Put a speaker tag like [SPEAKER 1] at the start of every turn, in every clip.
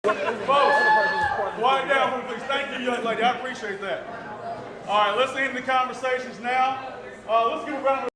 [SPEAKER 1] Folks, quiet down, please. Thank you, young lady. I appreciate that. All right, let's end the conversations now. Let's give a round of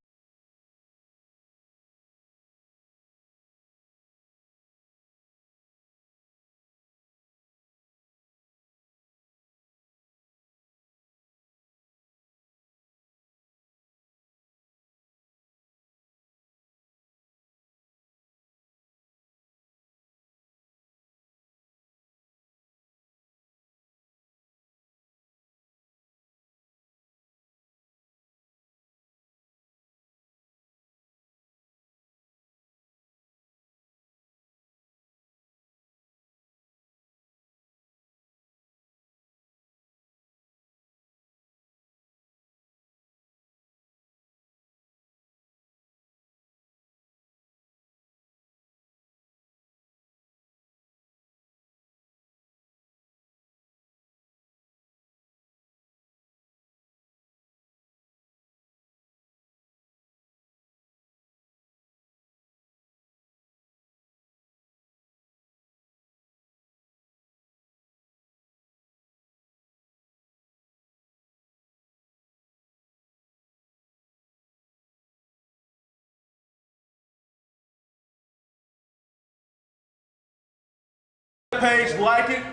[SPEAKER 1] page, like it,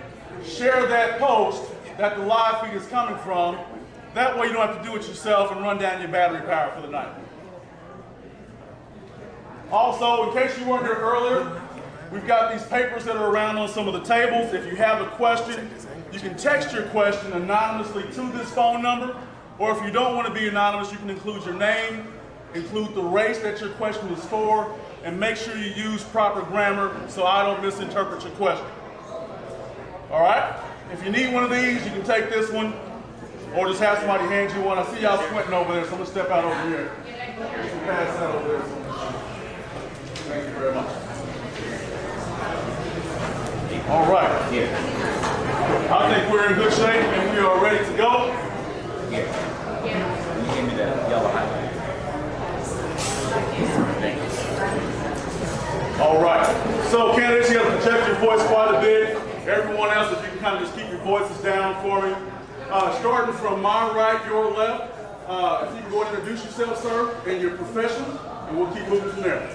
[SPEAKER 1] share that post that the live feed is coming from. That way you don't have to do it yourself and run down your battery power for the night. Also, in case you weren't here earlier, we've got these papers that are around on some of the tables. If you have a question, you can text your question anonymously to this phone number, or if you don't want to be anonymous, you can include your name, include the race that your question is for, and make sure you use proper grammar so I don't misinterpret your question. All right? If you need one of these, you can take this one, or just have somebody hand you one. I see y'all squinting over there, so I'm going to step out over here. You can pass that over there. Thank you very much. All right. I think we're in good shape and we are ready to go.
[SPEAKER 2] You give me that yellow highlight.
[SPEAKER 1] All right. So, candidates, you got to project your voice quite a bit. Everyone else, if you can kind of just keep your voices down for me. Starting from my right, your left, if you can go ahead and introduce yourself, sir, and your profession, and we'll keep moving from there.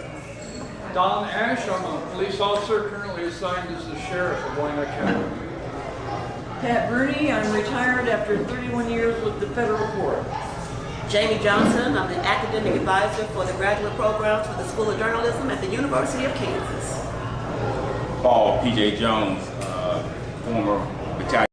[SPEAKER 3] Don Ash, I'm a police officer currently assigned as the sheriff of Wyandotte County.
[SPEAKER 4] Pat Bruni, I'm retired after 31 years with the federal court.
[SPEAKER 5] Jamie Johnson, I'm the academic advisor for the graduate programs for the School of Journalism at the University of Kansas.
[SPEAKER 2] Paul P.J. Jones, former battalion.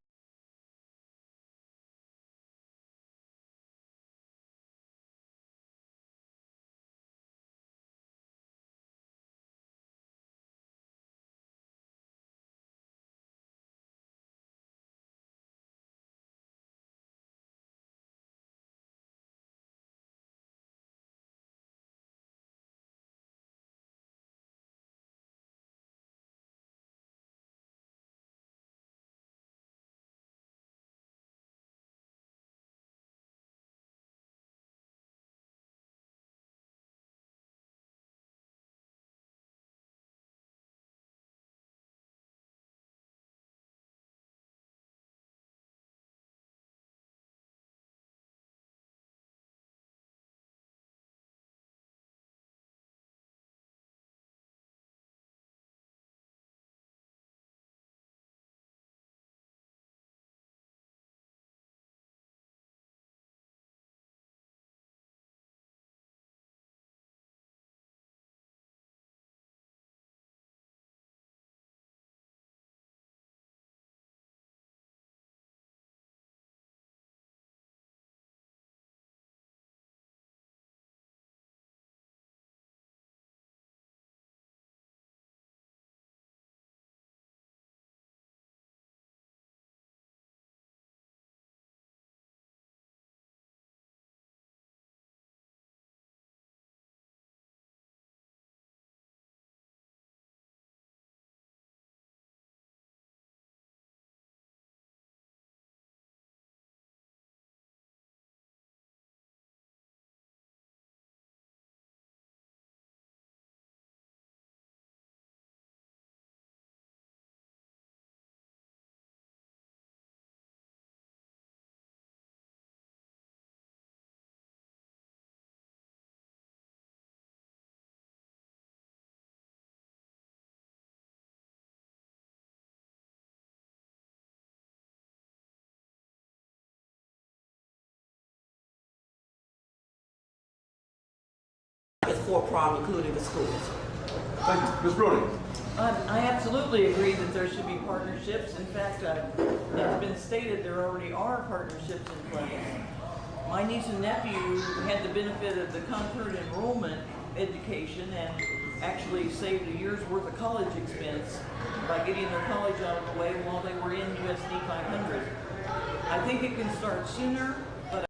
[SPEAKER 5] It's for prom, including the schools.
[SPEAKER 1] Thank you. Ms. Brody?
[SPEAKER 4] I absolutely agree that there should be partnerships. In fact, it's been stated there already are partnerships in place. My niece and nephew had the benefit of the concurrent enrollment education and actually saved a year's worth of college expense by getting their college out of the way while they were in USD 500. I think it can start sooner, but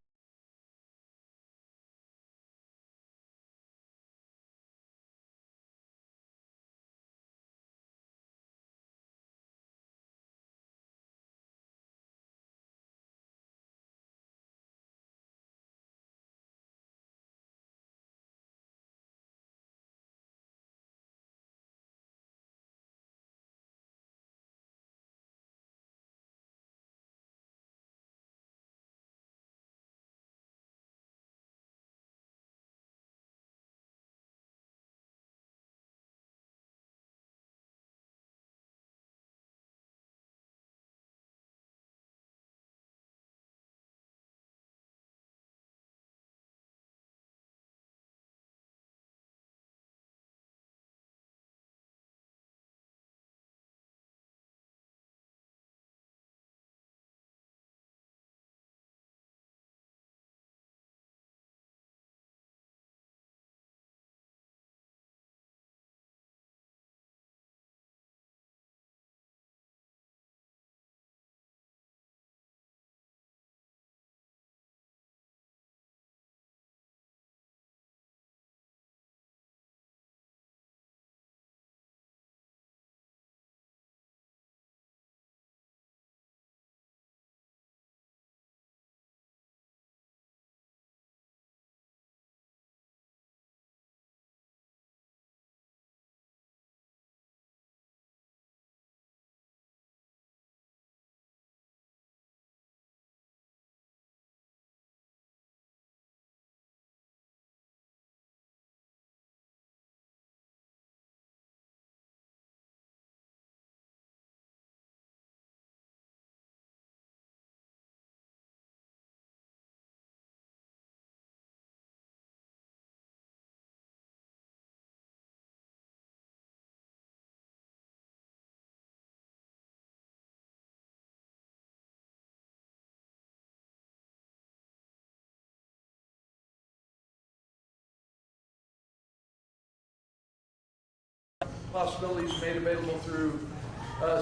[SPEAKER 3] possibilities made available through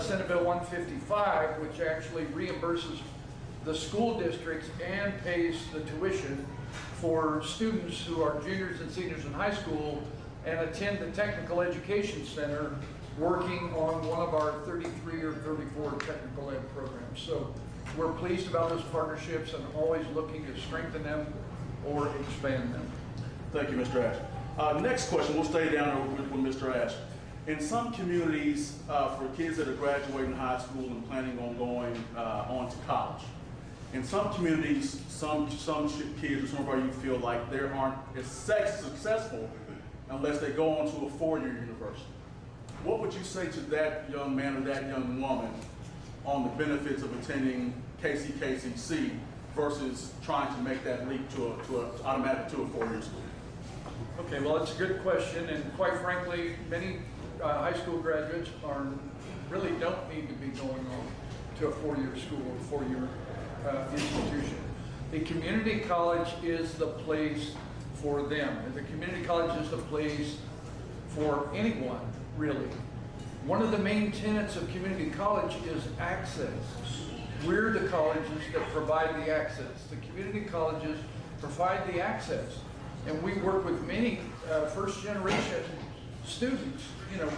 [SPEAKER 3] Senate Bill 155, which actually reimburses the school districts and pays the tuition for students who are juniors and seniors in high school and attend the technical education center working on one of our 33 or 34 technical ed programs. So we're pleased about those partnerships and always looking to strengthen them or expand them.
[SPEAKER 1] Thank you, Mr. Ash. Next question, we'll stay down there with Mr. Ash. In some communities, for kids that are graduating high school and planning on going on to college, in some communities, some kids or some of our youth feel like they aren't as successful unless they go on to a four-year university. What would you say to that young man or that young woman on the benefits of attending KCKCC versus trying to make that leap automatically to a four-year school?
[SPEAKER 3] Okay, well, it's a good question, and quite frankly, many high school graduates really don't need to be going on to a four-year school or four-year institution. The community college is the place for them. And the community college is the place for anyone, really. One of the main tenets of community college is access. We're the colleges that provide the access. The community colleges provide the access. And we work with many first-generation students, you know,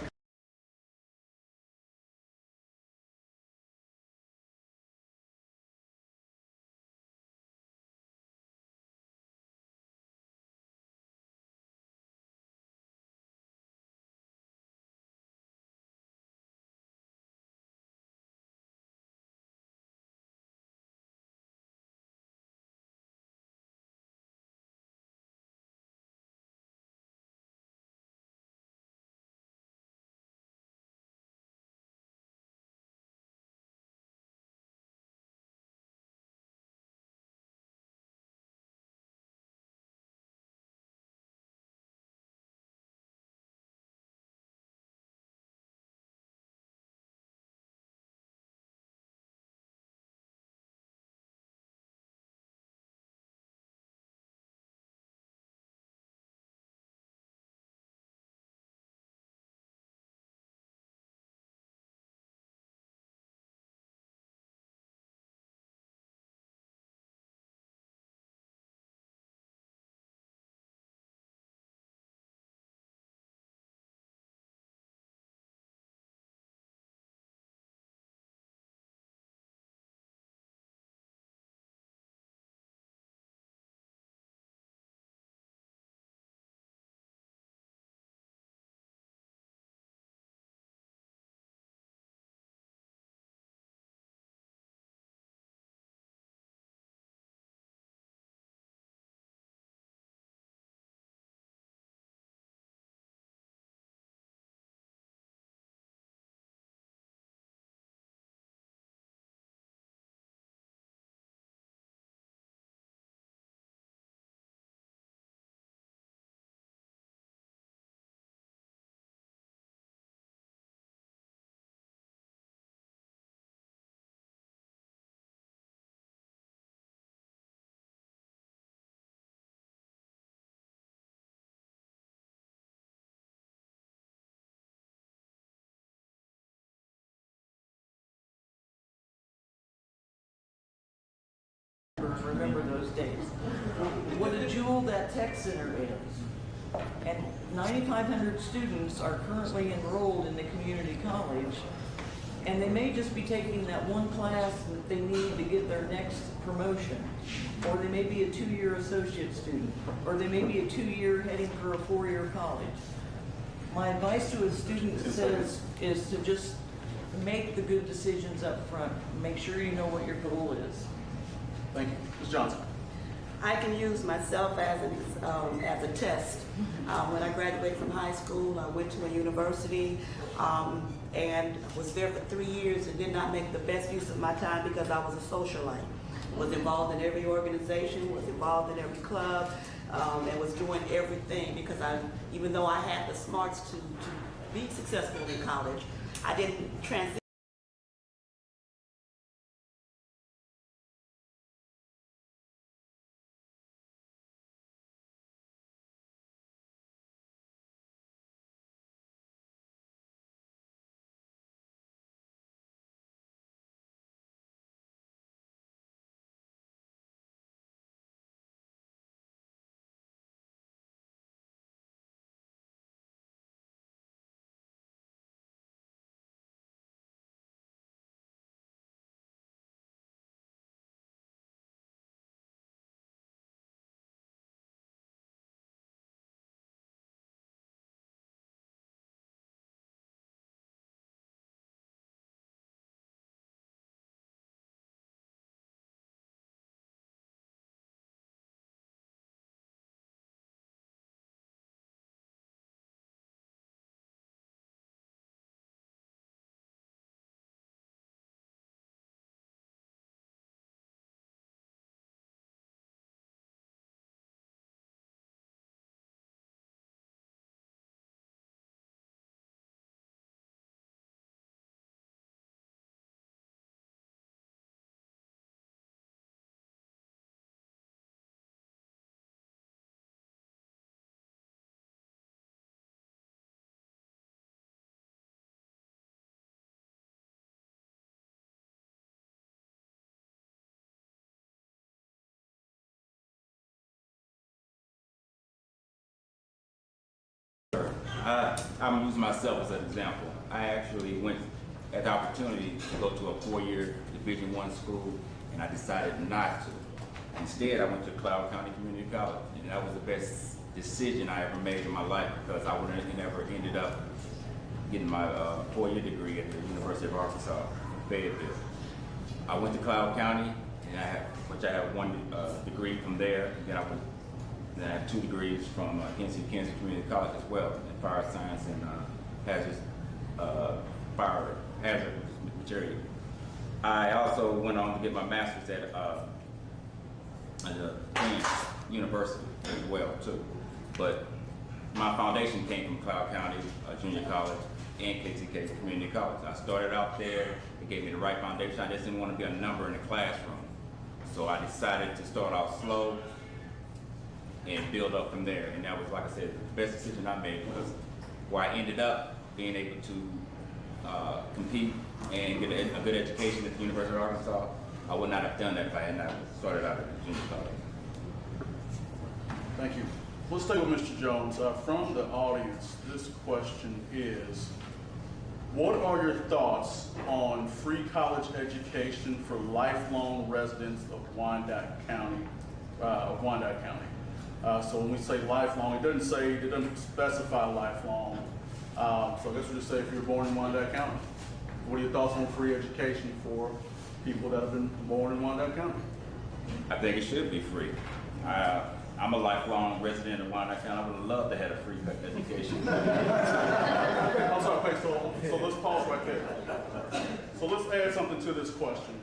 [SPEAKER 4] remember those days. What a jewel that tech center is. And 9,500 students are currently enrolled in the community college, and they may just be taking that one class that they need to get their next promotion, or they may be a 2-year associate student, or they may be a 2-year heading for a 4-year college. My advice to a student is to just make the good decisions up front. Make sure you know what your goal is.
[SPEAKER 1] Thank you. Ms. Johnson.
[SPEAKER 5] I can use myself as a test. When I graduated from high school, I went to a university and was there for 3 years and did not make the best use of my time because I was a socialite. Was involved in every organization, was involved in every club, and was doing everything because even though I had the smarts to be successful in college, I didn't transition.
[SPEAKER 2] I'm using myself as an example. I actually had the opportunity to go to a 4-year Division I school, and I decided not to. Instead, I went to Cloud County Community College, and that was the best decision I ever made in my life because I would have never ended up getting my 4-year degree at the University of Arkansas, Fayetteville. I went to Cloud County, and I have one degree from there. Then I have 2 degrees from Kansas Community College as well in fire science and fire hazard material. I also went on to get my master's at Queen's University as well too. But my foundation came from Cloud County Junior College and KTK Community College. I started out there. It gave me the right foundation. I just didn't want to be a number in the classroom. So I decided to start out slow and build up from there. And that was, like I said, the best decision I made because where I ended up being able to compete and get a good education at the University of Arkansas, I would not have done that if I had not started out at the junior college.
[SPEAKER 1] Thank you. Let's stay with Mr. Jones. From the audience, this question is, what are your thoughts on free college education for lifelong residents of Wyandotte County? So when we say lifelong, it doesn't specify lifelong. So I guess we'll just say if you're born in Wyandotte County. What are your thoughts on free education for people that have been born in Wyandotte County?
[SPEAKER 2] I think it should be free. I'm a lifelong resident of Wyandotte County. I would love to have a free education.
[SPEAKER 1] I'm sorry, okay, so let's pause right there. So let's add something to this question.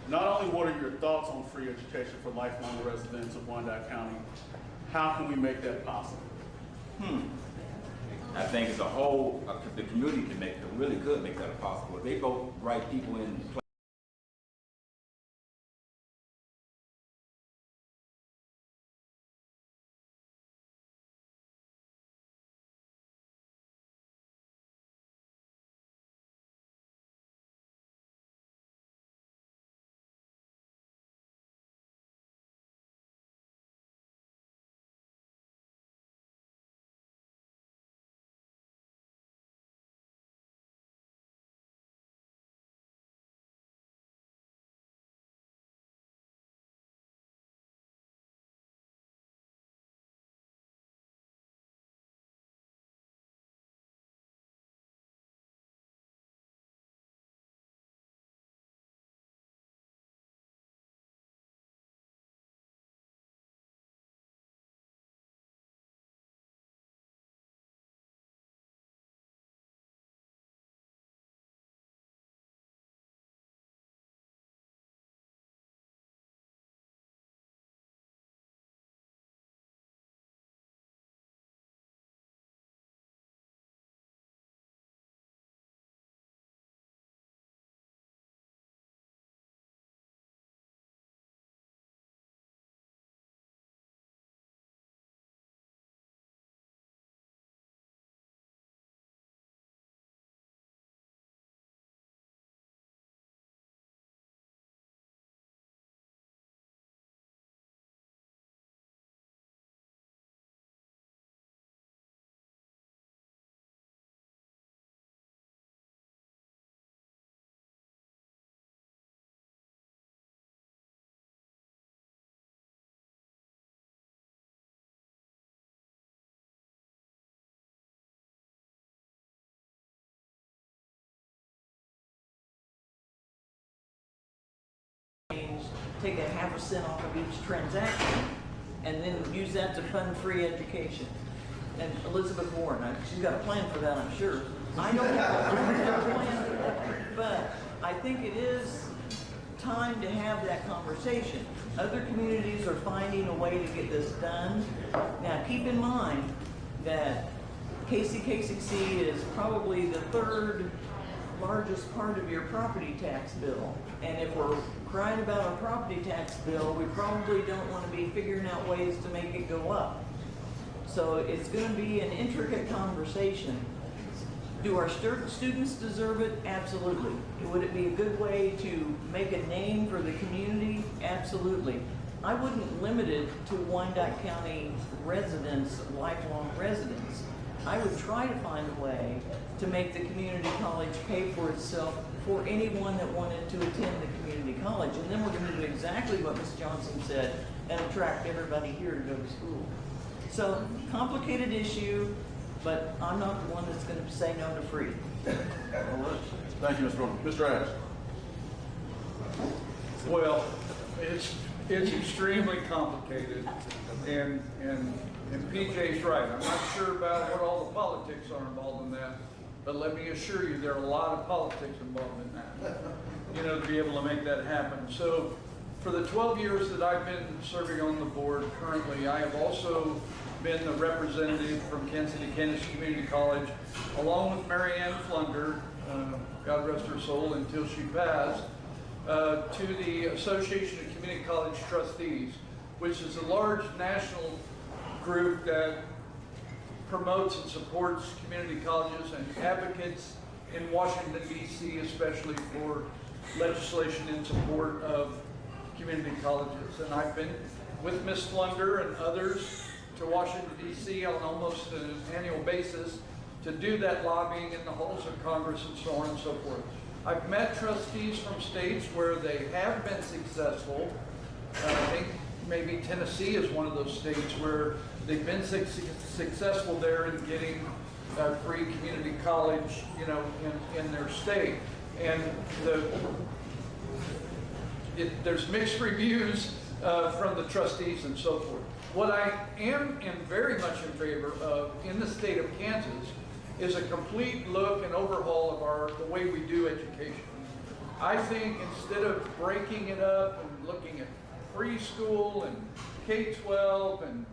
[SPEAKER 1] Not only what are your thoughts on free education for lifelong residents of Wyandotte County, how can we make that possible?
[SPEAKER 2] I think as a whole, the community really could make that possible. If they vote right people in place.
[SPEAKER 4] take a half a cent off of each transaction and then use that to fund free education. And Elizabeth Warren, she's got a plan for that, I'm sure. I don't have a plan for that, but I think it is time to have that conversation. Other communities are finding a way to get this done. Now, keep in mind that KCKCC is probably the third largest part of your property tax bill. And if we're crying about a property tax bill, we probably don't want to be figuring out ways to make it go up. So it's going to be an intricate conversation. Do our students deserve it? Absolutely. Would it be a good way to make a name for the community? Absolutely. I wouldn't limit it to Wyandotte County residents, lifelong residents. I would try to find a way to make the community college pay for itself for anyone that wanted to attend the community college. And then we're going to do exactly what Ms. Johnson said and attract everybody here to go to school. So, complicated issue, but I'm not the one that's going to say no to free.
[SPEAKER 1] All right. Thank you, Mr. Roman. Mr. Ash.
[SPEAKER 3] Well, it's extremely complicated, and PJ's right. I'm not sure about what all the politics are involved in that, but let me assure you, there are a lot of politics involved in that, you know, to be able to make that happen. So, for the 12 years that I've been serving on the board currently, I have also been the representative from Kansas City Community College, along with Mary Ann Flunder, God rest her soul until she passed, to the Association of Community College Trustees, which is a large national group that promotes and supports community colleges and advocates in Washington, D.C., especially for legislation in support of community colleges. And I've been with Ms. Flunder and others to Washington, D.C. on almost an annual basis to do that lobbying in the halls of Congress and so on and so forth. I've met trustees from states where they have been successful. I think maybe Tennessee is one of those states where they've been successful there in getting free community college, you know, in their state. And there's mixed reviews from the trustees and so forth. What I am very much in favor of in the state of Kansas is a complete look and overhaul of the way we do education. I think instead of breaking it up and looking at preschool and K-12 and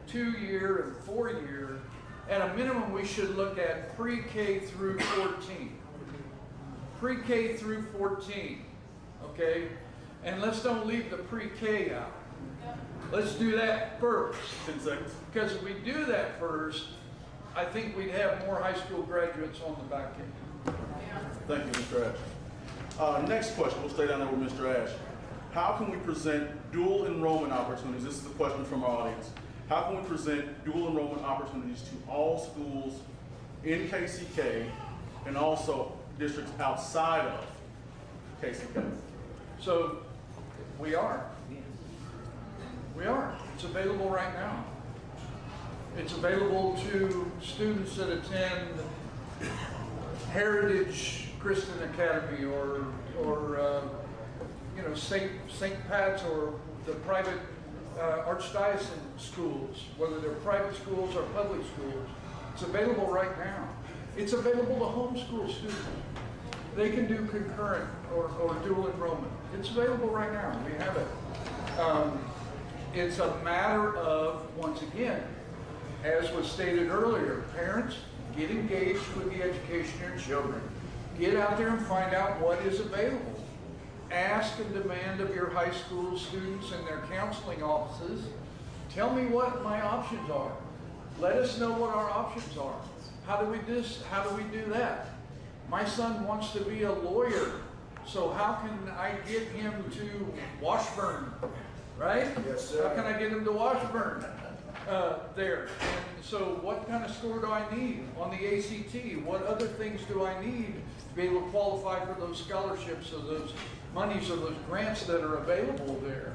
[SPEAKER 3] 2-year and 4-year, at a minimum we should look at pre-K through 14. Pre-K through 14, okay? And let's don't leave the pre-K out. Let's do that first.
[SPEAKER 1] 10 seconds.
[SPEAKER 3] Because if we do that first, I think we'd have more high school graduates on the back end.
[SPEAKER 1] Thank you, Mr. Ash. Next question, we'll stay down there with Mr. Ash. How can we present dual enrollment opportunities? This is the question from our audience. How can we present dual enrollment opportunities to all schools in KCK and also districts outside of KCK?
[SPEAKER 3] So we are. We are. It's available right now. It's available to students that attend Heritage Christian Academy or you know, St. Pat's or the private archdiocesan schools, whether they're private schools or public schools. It's available right now. It's available to homeschool students. They can do concurrent or dual enrollment. It's available right now. We have it. It's a matter of, once again, as was stated earlier, parents, get engaged with the education of your children. Get out there and find out what is available. Ask and demand of your high school students and their counseling offices, tell me what my options are. Let us know what our options are. How do we this? How do we do that? My son wants to be a lawyer, so how can I get him to Washburn, right?
[SPEAKER 6] Yes, sir.
[SPEAKER 3] How can I get him to Washburn there? And so what kind of score do I need on the ACT? What other things do I need to be able to qualify for those scholarships or those monies or those grants that are available there?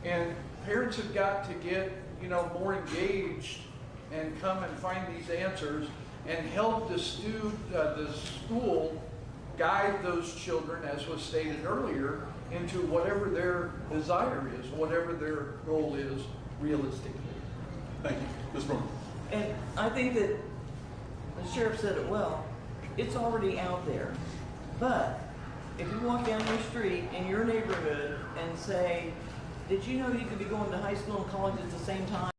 [SPEAKER 3] And parents have got to get, you know, more engaged and come and find these answers and help the school guide those children, as was stated earlier, into whatever their desire is, whatever their goal is realistically.
[SPEAKER 1] Thank you. Ms. Brooker.
[SPEAKER 4] And I think that the sheriff said it well. It's already out there. But if you walk down your street in your neighborhood and say, did you know you could be going to high school and college at the same time?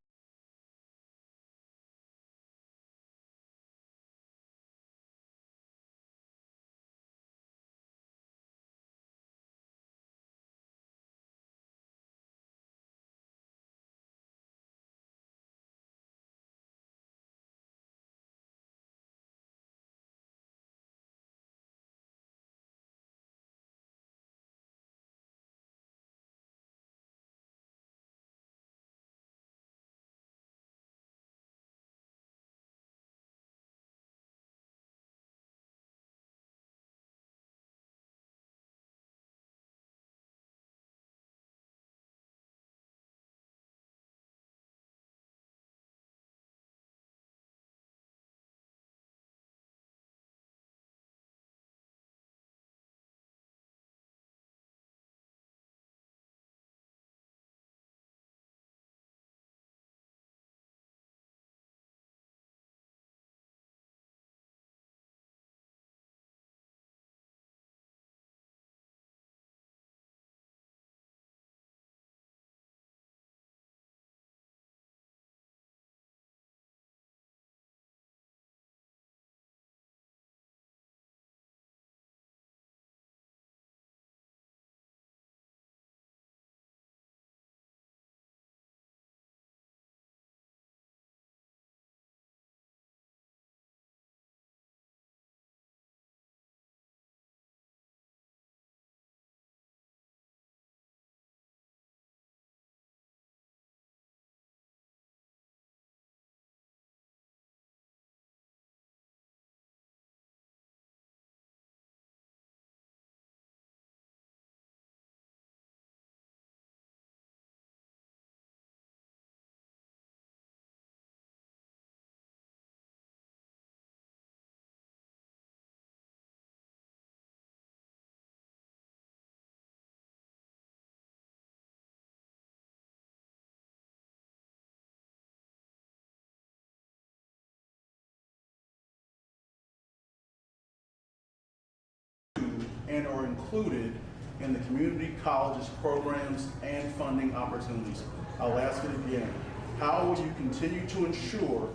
[SPEAKER 1] And are included in the community colleges programs and funding opportunities. I'll ask it again. How will you continue to ensure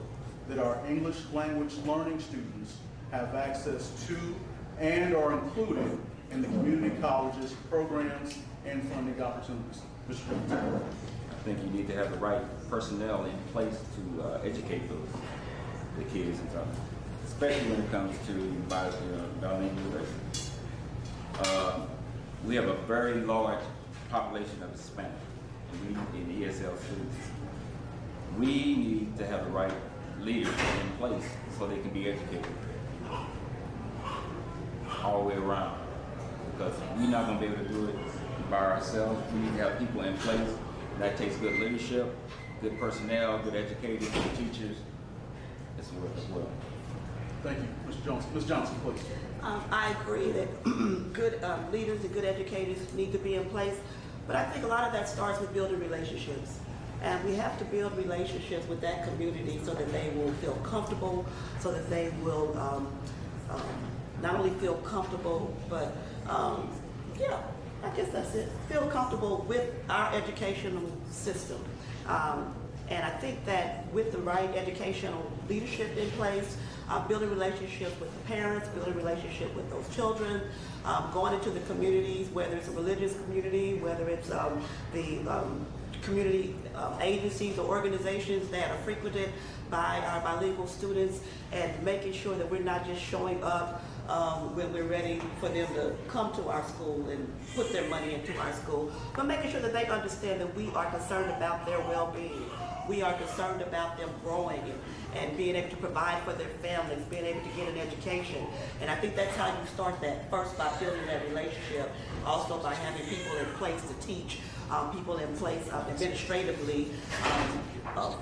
[SPEAKER 1] that our English language learning students have access to and are included in the community colleges programs and funding opportunities? Mr. Jones.
[SPEAKER 2] I think you need to have the right personnel in place to educate the kids and stuff, especially when it comes to bilingual literacy. We have a very large population of Hispanic in ESL students. We need to have the right leaders in place so they can be educated all the way around. Because we're not going to be able to do it by ourselves. We need to have people in place. That takes good leadership, good personnel, good educators, good teachers as well.
[SPEAKER 1] Thank you, Mr. Johnson. Ms. Johnson, please.
[SPEAKER 5] I agree that good leaders and good educators need to be in place, but I think a lot of that starts with building relationships. And we have to build relationships with that community so that they will feel comfortable, so that they will not only feel comfortable, but yeah, I guess that's it, feel comfortable with our educational system. And I think that with the right educational leadership in place, building relationships with the parents, building relationship with those children, going into the communities, whether it's a religious community, whether it's the community agencies or organizations that are frequented by our bilingual students, and making sure that we're not just showing up when we're ready for them to come to our school and put their money into our school, but making sure that they understand that we are concerned about their well-being. We are concerned about them growing and being able to provide for their families, being able to get an education. And I think that's how you start that, first by building that relationship, also by having people in place to teach people in place administratively,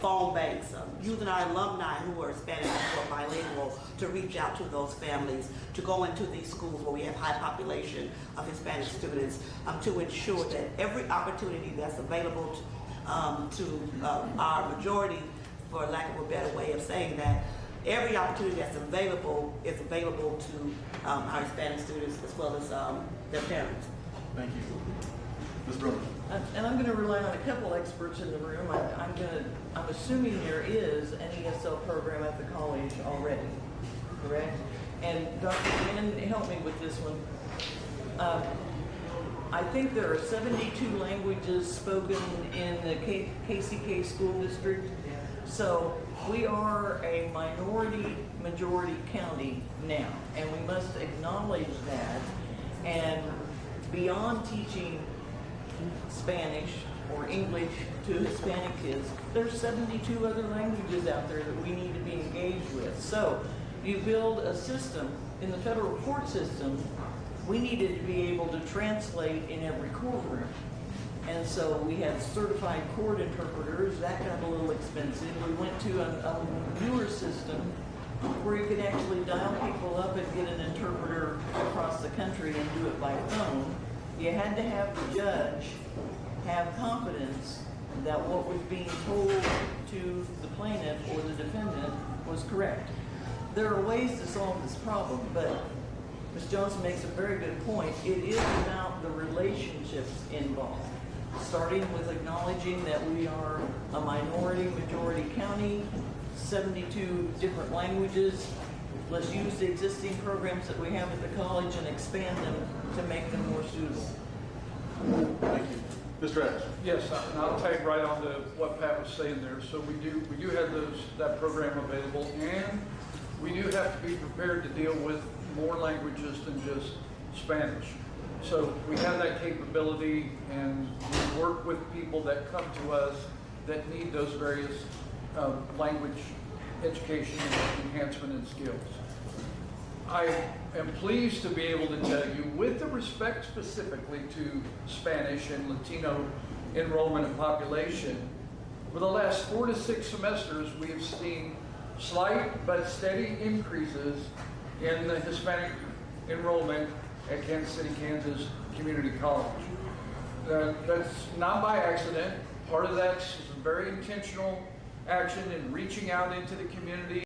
[SPEAKER 5] phone banks, using our alumni who are Spanish or bilingual to reach out to those families, to go into these schools where we have high population of Hispanic students, to ensure that every opportunity that's available to our majority, for lack of a better way of saying that, every opportunity that's available is available to our Hispanic students as well as their parents.
[SPEAKER 1] Thank you. Ms. Brooks.
[SPEAKER 4] And I'm going to rely on a couple experts in the room. I'm assuming there is an ESL program at the college already, correct? And Dr. Dan, help me with this one. I think there are 72 languages spoken in the KCK school district. So we are a minority majority county now, and we must acknowledge that. And beyond teaching Spanish or English to Hispanic kids, there's 72 other languages out there that we need to be engaged with. So you build a system in the federal court system. We needed to be able to translate in every courtroom. And so we had certified court interpreters. That got a little expensive. We went to a newer system where you could actually dial people up and get an interpreter across the country and do it by phone. You had to have the judge have confidence that what was being told to the plaintiff or the defendant was correct. There are ways to solve this problem, but Ms. Johnson makes a very good point. It is about the relationships involved, starting with acknowledging that we are a minority majority county, 72 different languages. Let's use the existing programs that we have at the college and expand them to make them more suitable.
[SPEAKER 1] Thank you. Mr. Ash.
[SPEAKER 3] Yes, and I'll tag right on to what Pat was saying there. So we do have that program available, and we do have to be prepared to deal with more languages than just Spanish. So we have that capability, and we work with people that come to us that need those various language education enhancement and skills. I am pleased to be able to tell you, with the respect specifically to Spanish and Latino enrollment and population, for the last 4 to 6 semesters, we have seen slight but steady increases in the Hispanic enrollment at Kansas City, Kansas Community College. That's not by accident. Part of that's very intentional action in reaching out into the community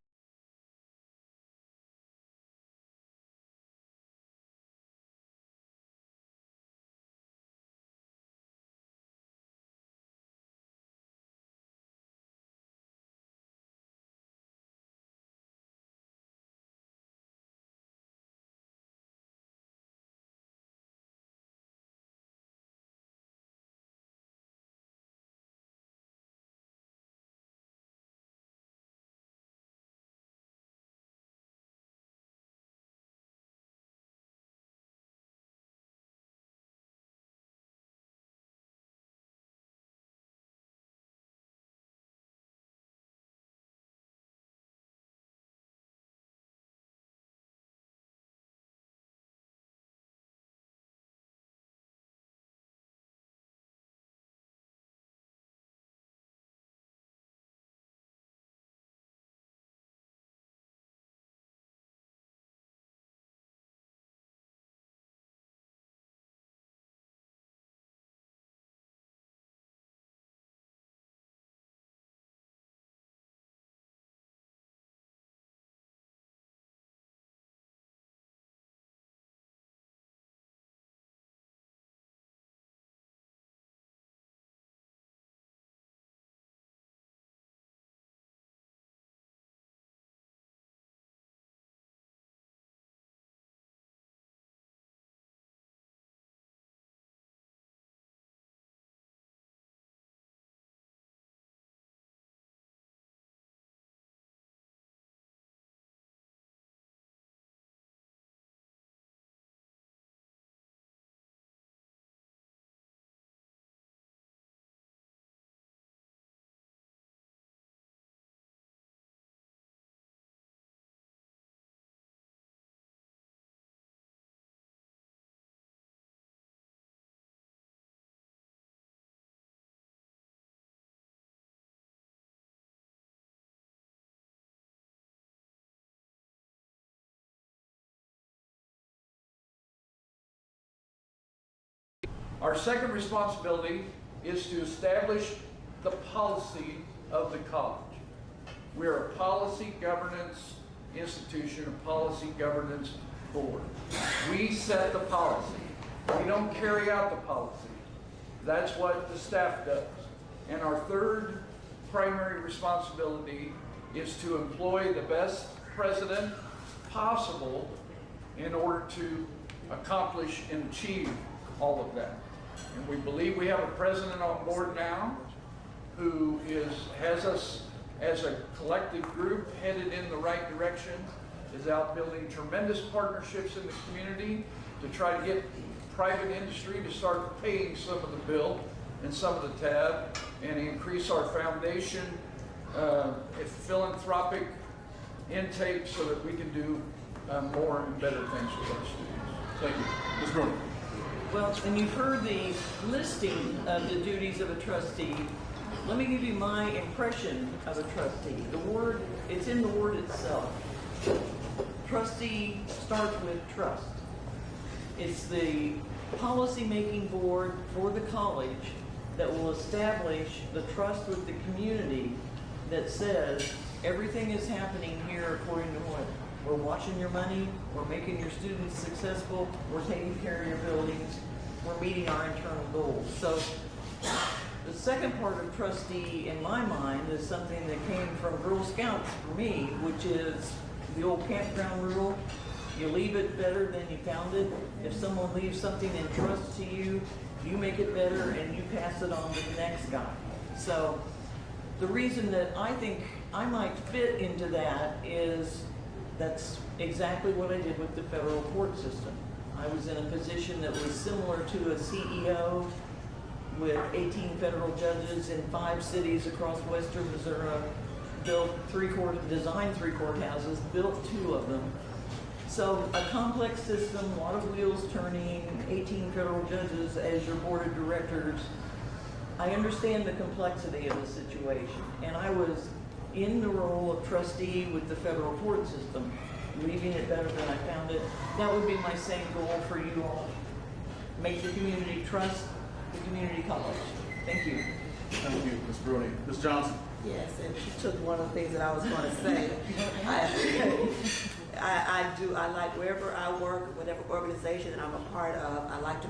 [SPEAKER 3] Our second responsibility is to establish the policy of the college. We're a policy governance institution, a policy governance board. We set the policy. We don't carry out the policy. That's what the staff does. And our third primary responsibility is to employ the best president possible in order to accomplish and achieve all of that. And we believe we have a president on board now who has us as a collective group headed in the right direction, is out building tremendous partnerships in the community to try to get private industry to start paying some of the bill and some of the tab and increase our foundation philanthropic intake so that we can do more and better things with our students.
[SPEAKER 1] Thank you. Ms. Bruno.
[SPEAKER 4] Well, and you've heard the listing of the duties of a trustee. Let me give you my impression of a trustee. The word, it's in the word itself. Trustee starts with trust. It's the policy-making board for the college that will establish the trust with the community that says everything is happening here according to what? We're watching your money, we're making your students successful, we're taking care of your buildings, we're meeting our internal goals. So the second part of trustee in my mind is something that came from Girl Scouts for me, which is the old campground rule. You leave it better than you found it. If someone leaves something in trust to you, you make it better and you pass it on to the next guy. So the reason that I think I might fit into that is that's exactly what I did with the federal court system. I was in a position that was similar to a CEO with 18 federal judges in 5 cities across western Missouri, designed 3 courthouses, built 2 of them. So a complex system, a lot of wheels turning, 18 federal judges as your board of directors. I understand the complexity of the situation, and I was in the role of trustee with the federal court system, leaving it better than I found it. That would be my same goal for you all. Make the community trust the community college. Thank you.
[SPEAKER 1] Thank you, Ms. Bruni. Ms. Johnson.
[SPEAKER 5] Yes, and she took one of the things that I was going to say. I like wherever I work, whatever organization that I'm a part of, I like to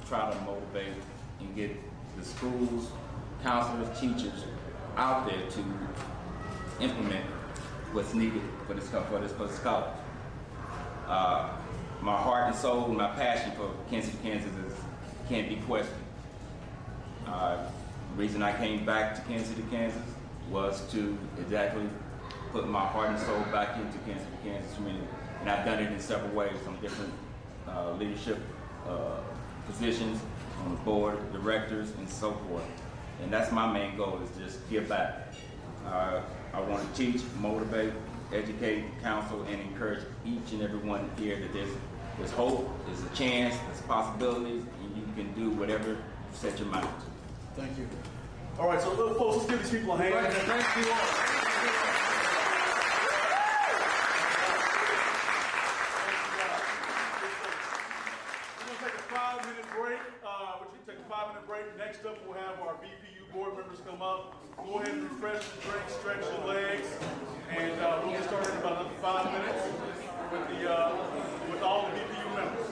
[SPEAKER 2] try to motivate and get the schools, counselors, teachers out there to implement what's needed for this college. My heart and soul and my passion for Kansas City, Kansas can't be questioned. The reason I came back to Kansas City, Kansas was to exactly put my heart and soul back into Kansas City, Kansas community. And I've done it in several ways, on different leadership positions, on the board of directors, and so forth. And that's my main goal, is to just give back. I want to teach, motivate, educate, counsel, and encourage each and every one here that there's hope, there's a chance, there's possibilities, and you can do whatever you set your mind to.
[SPEAKER 1] Thank you. All right, so folks, let's give these people a hand.
[SPEAKER 3] Right, thank you all.
[SPEAKER 1] We're going to take a 5-minute break. Take a 5-minute break. Next up, we'll have our BPU board members come up. Go ahead and refresh your drink, stretch your legs, and we'll get started in about another 5 minutes with all the BPU members.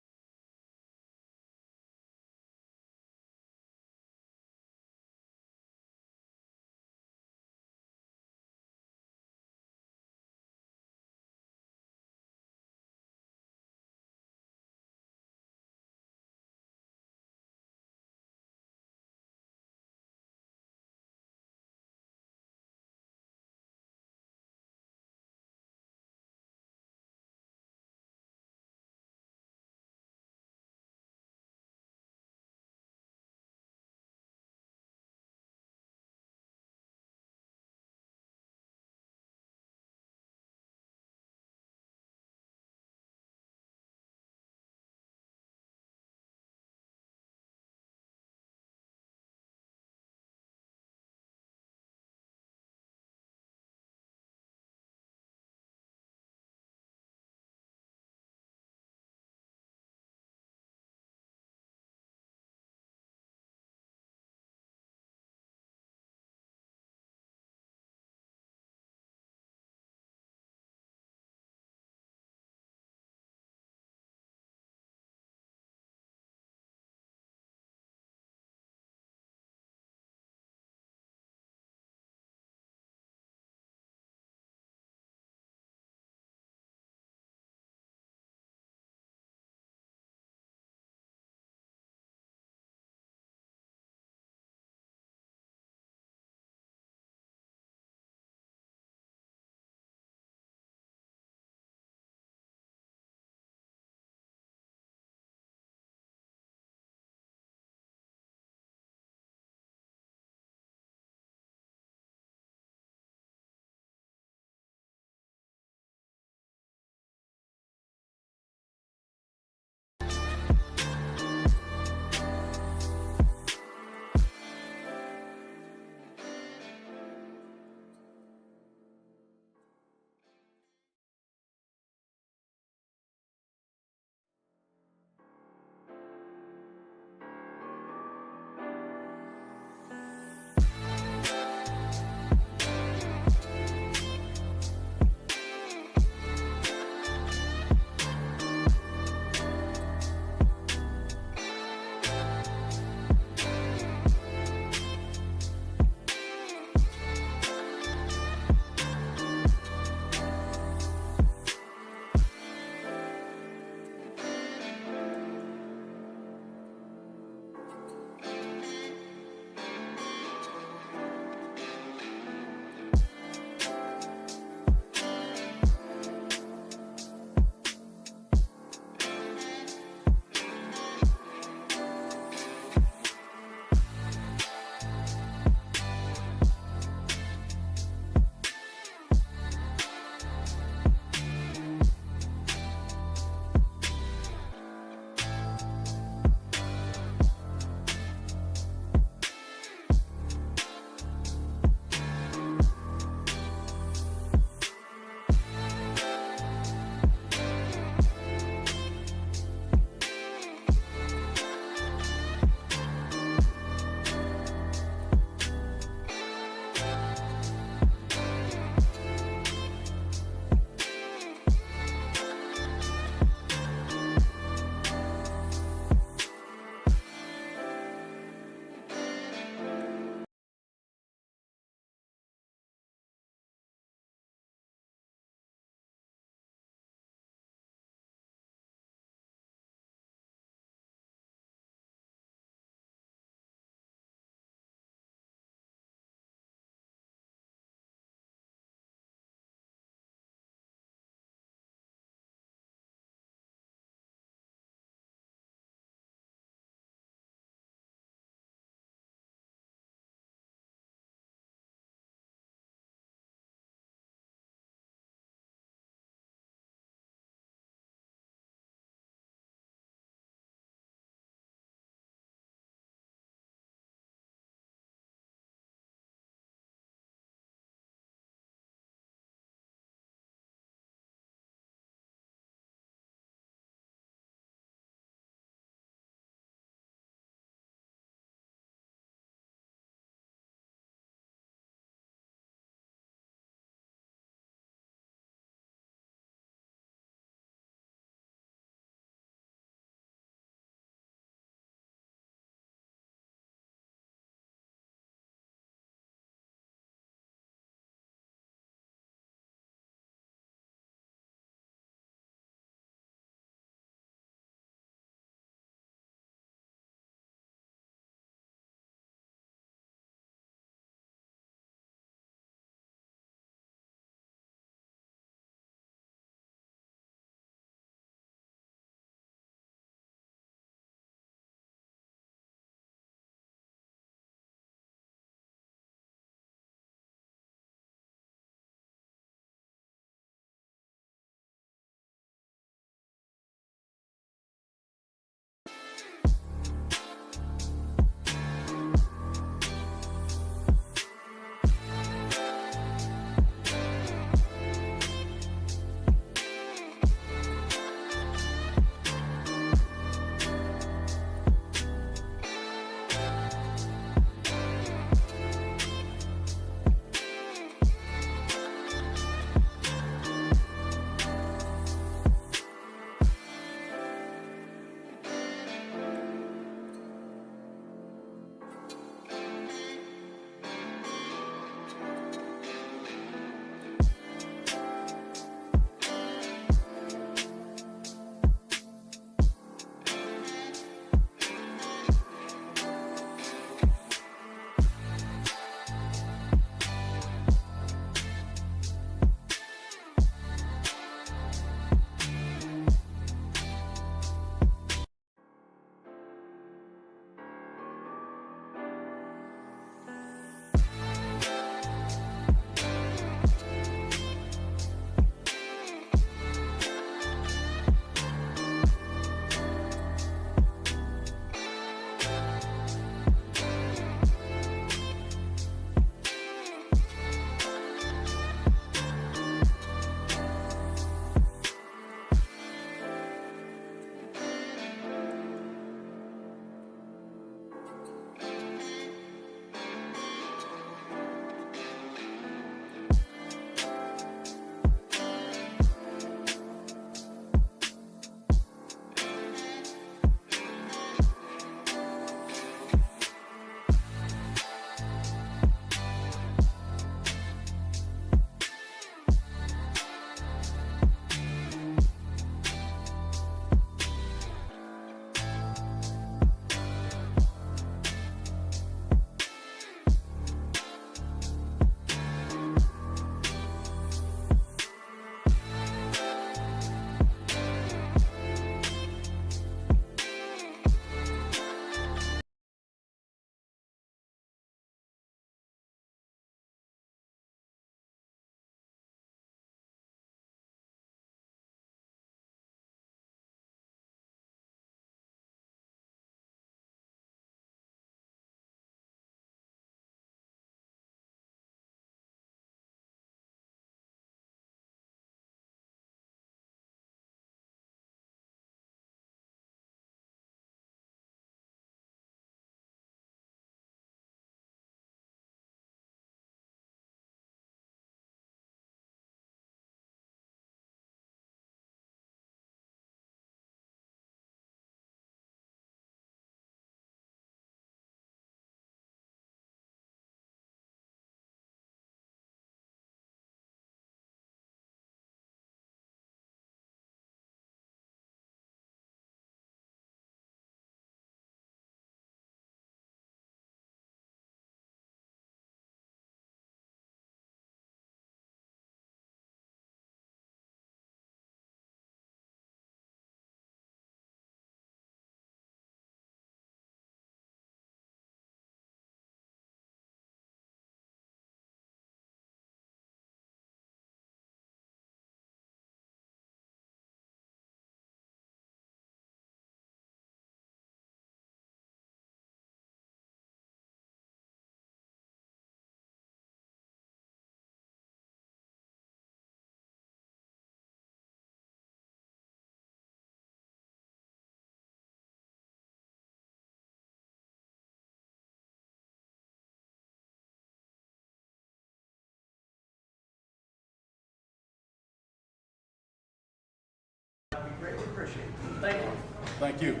[SPEAKER 4] Thank you.
[SPEAKER 1] Thank you.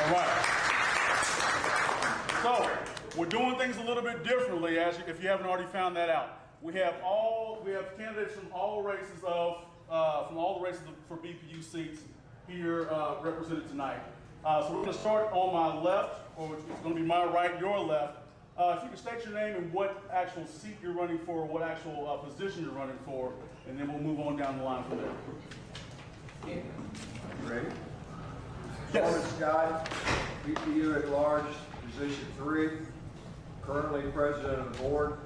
[SPEAKER 1] All right. So we're doing things a little bit differently, if you haven't already found that out. We have candidates from all races for BPU seats here represented tonight. So we're going to start on my left, or it's going to be my right, your left. If you can state your name and what actual seat you're running for, what actual position you're running for, and then we'll move on down the line from there.
[SPEAKER 6] Ready?
[SPEAKER 1] Yes.
[SPEAKER 6] Norman Scott, BPU at large, position 3, currently president of the board,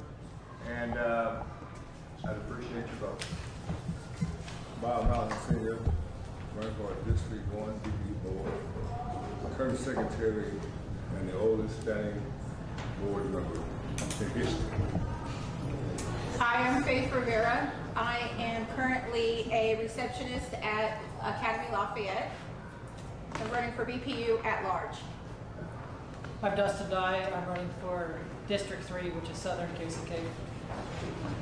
[SPEAKER 6] and I'd appreciate your vote.
[SPEAKER 7] Bob Holland Senior, running for District 1 DPU Board, current secretary and the oldest standing board member in history.
[SPEAKER 8] Hi, I'm Faith Rivera. I am currently a receptionist at Academy Lafayette. I'm running for BPU at large.
[SPEAKER 9] I'm Dustin Dye. I'm running for District 3, which is Southern KCK.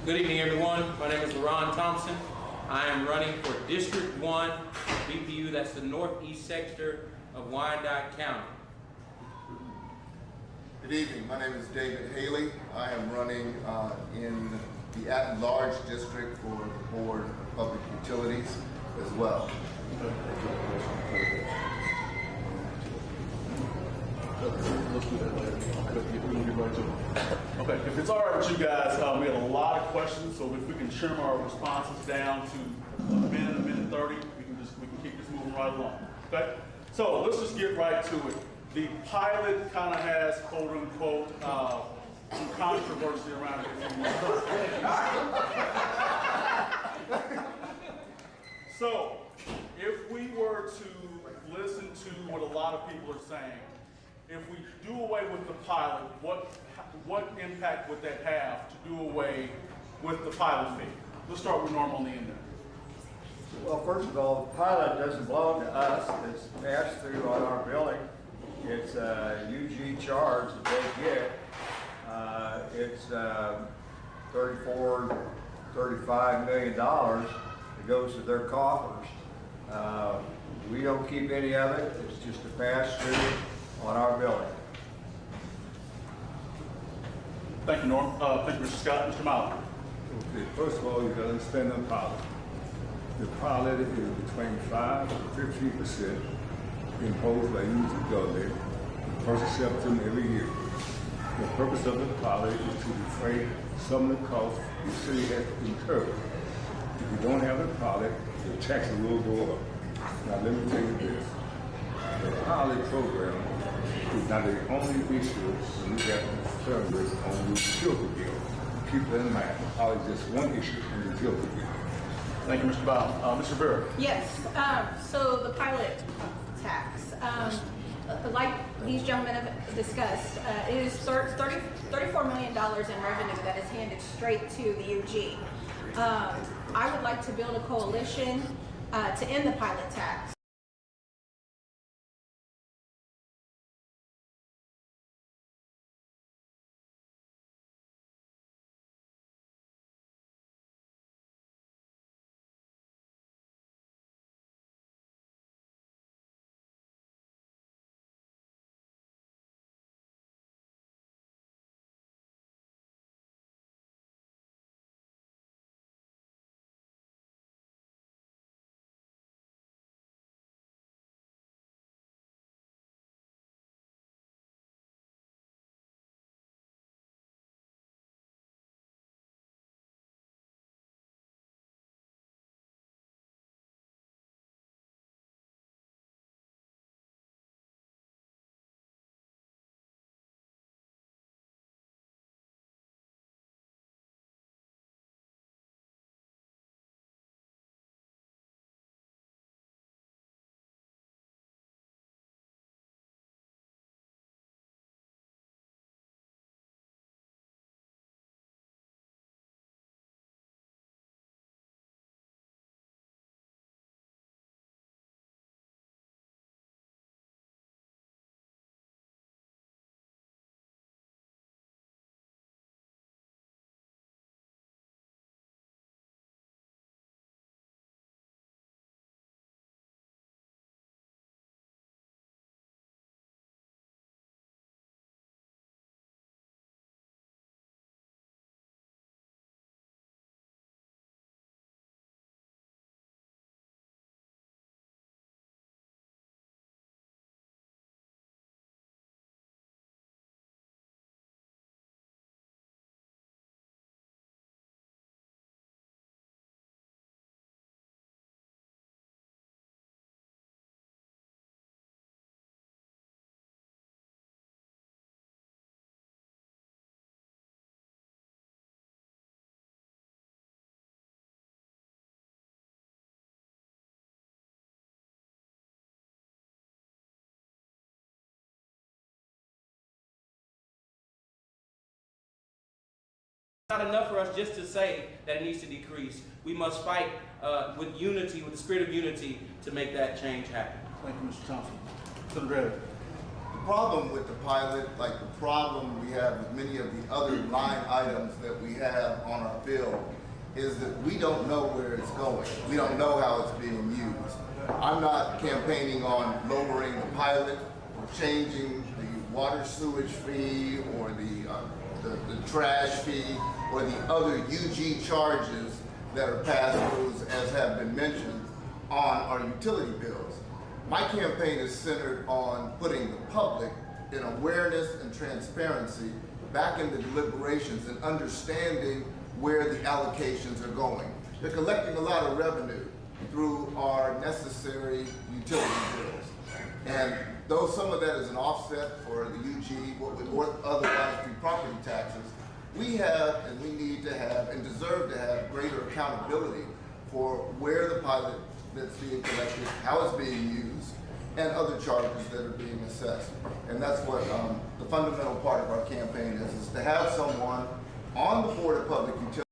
[SPEAKER 10] Good evening, everyone. My name is LaRon Thompson. I am running for District 1 BPU, that's the northeast sector of Wyandotte County.
[SPEAKER 11] Good evening. My name is David Haley. I am running in the at-large district for the Board of Public Utilities as well.
[SPEAKER 1] Okay, if it's all right with you guys, we have a lot of questions, so if we can trim our responses down to a minute 30, we can keep this moving right along. Okay, so let's just get right to it. The pilot kind of has, quote unquote, some controversy around it. So, if we were to listen to what a lot of people are saying, if we do away with the pilot, what impact would that have to do away with the pilot fee? Let's start with Norm on the end there.
[SPEAKER 6] Well, first of all, the pilot doesn't belong to us. It's passed through on our billing. It's a UG charge that they get. It's $35 million that goes to their coffers. We don't keep any of it. It's just a pass-through on our billing.
[SPEAKER 1] Thank you, Norm. Thank you, Mr. Scott. Mr. Mallon.
[SPEAKER 7] Okay, first of all, you gotta understand the pilot. The pilot is between 5 to 15% imposed by you, the government, the 1st of September every year. The purpose of the pilot is to defray some of the costs the city has to incur. If you don't have a pilot, the taxes will go up. Now let me tell you this. The pilot program is not the only issue when we have concerns on the utility bill. Keep that in mind. Pilot is just one issue in the utility bill.
[SPEAKER 1] Thank you, Mr. Bob. Mr. Burr.
[SPEAKER 8] Yes, so the pilot tax, like these gentlemen have discussed, it is $34 million in revenue that is handed straight to the UG. I would like to build a coalition to end the pilot tax.
[SPEAKER 10] not enough for us just to say that it needs to decrease. We must fight with unity, with the spirit of unity, to make that change happen.
[SPEAKER 1] Thank you, Mr. Thompson. Mr. Reddick.
[SPEAKER 11] The problem with the pilot, like the problem we have with many of the other line items that we have on our bill, is that we don't know where it's going. We don't know how it's being used. I'm not campaigning on lowering the pilot or changing the water sewage fee or the trash fee or the other UG charges that are pass-throughs, as have been mentioned, on our utility bills. My campaign is centered on putting the public in awareness and transparency back in the deliberations and understanding where the allocations are going. They're collecting a lot of revenue through our necessary utility bills. And though some of that is an offset for the UG, what would otherwise be property taxes, we have and we need to have and deserve to have greater accountability for where the pilot that's being collected, how it's being used, and other charges that are being assessed. And that's what the fundamental part of our campaign is to have someone on the Board of Public Utilities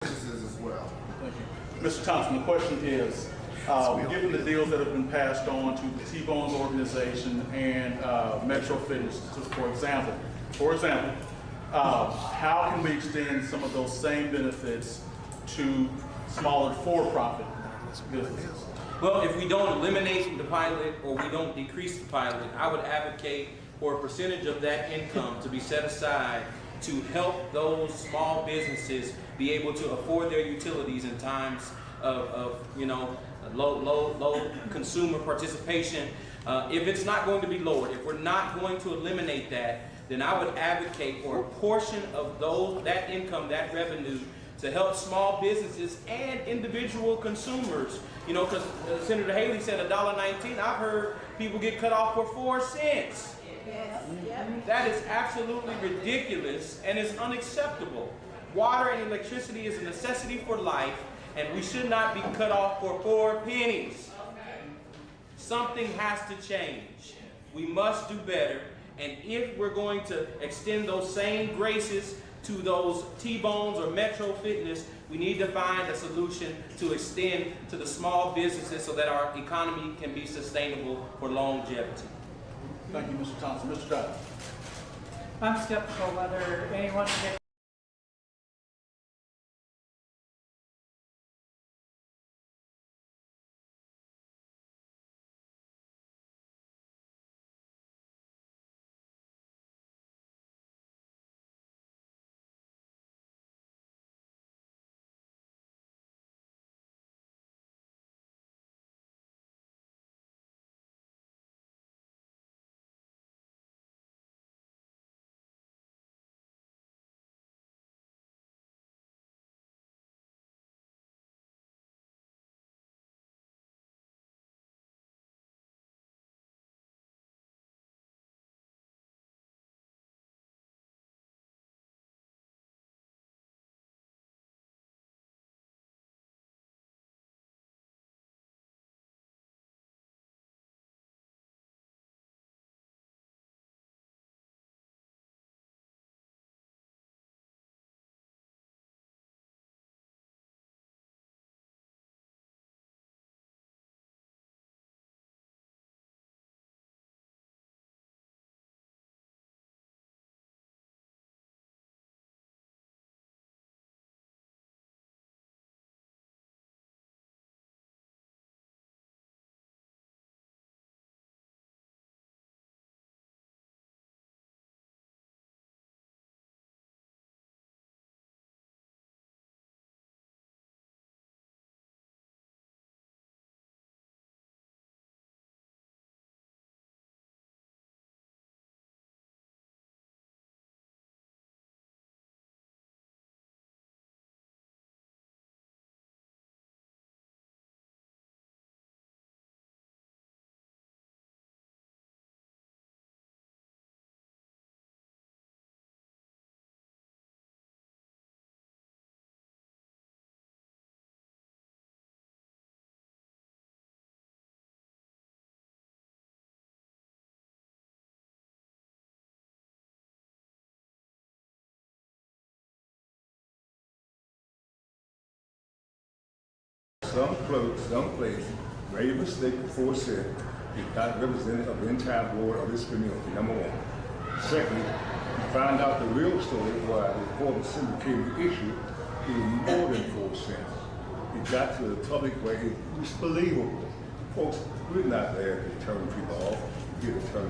[SPEAKER 11] as well.
[SPEAKER 1] Thank you. Mr. Thompson, the question is, given the deals that have been passed on to the T-Bones organization and Metro Fitness, for example, how can we extend some of those same benefits to smaller for-profit businesses?
[SPEAKER 10] Well, if we don't eliminate the pilot or we don't decrease the pilot, I would advocate for a percentage of that income to be set aside to help those small businesses be able to afford their utilities in times of low consumer participation. If it's not going to be lowered, if we're not going to eliminate that, then I would advocate for a portion of that income, that revenue, to help small businesses and individual consumers. You know, because Senator Haley said $1.19. I've heard people get cut off for 4 cents.
[SPEAKER 8] Yes. Yep.
[SPEAKER 10] That is absolutely ridiculous and is unacceptable. Water and electricity is a necessity for life, and we should not be cut off for 4 pennies. Something has to change. We must do better, and if we're going to extend those same graces to those T-Bones or Metro Fitness, we need to find a solution to extend to the small businesses so that our economy can be sustainable for longevity.
[SPEAKER 1] Thank you, Mr. Thompson. Mr. Dutton.
[SPEAKER 9] I'm skeptical whether anyone can
[SPEAKER 7] some clerk, some place, made a mistake before said it's not representative of the entire board of this community, number one. Secondly, you find out the real story why the 4% became the issue. It was more than 4 cents. It got to the public where it was believable. Folks, we're not there to turn people off. We're here to turn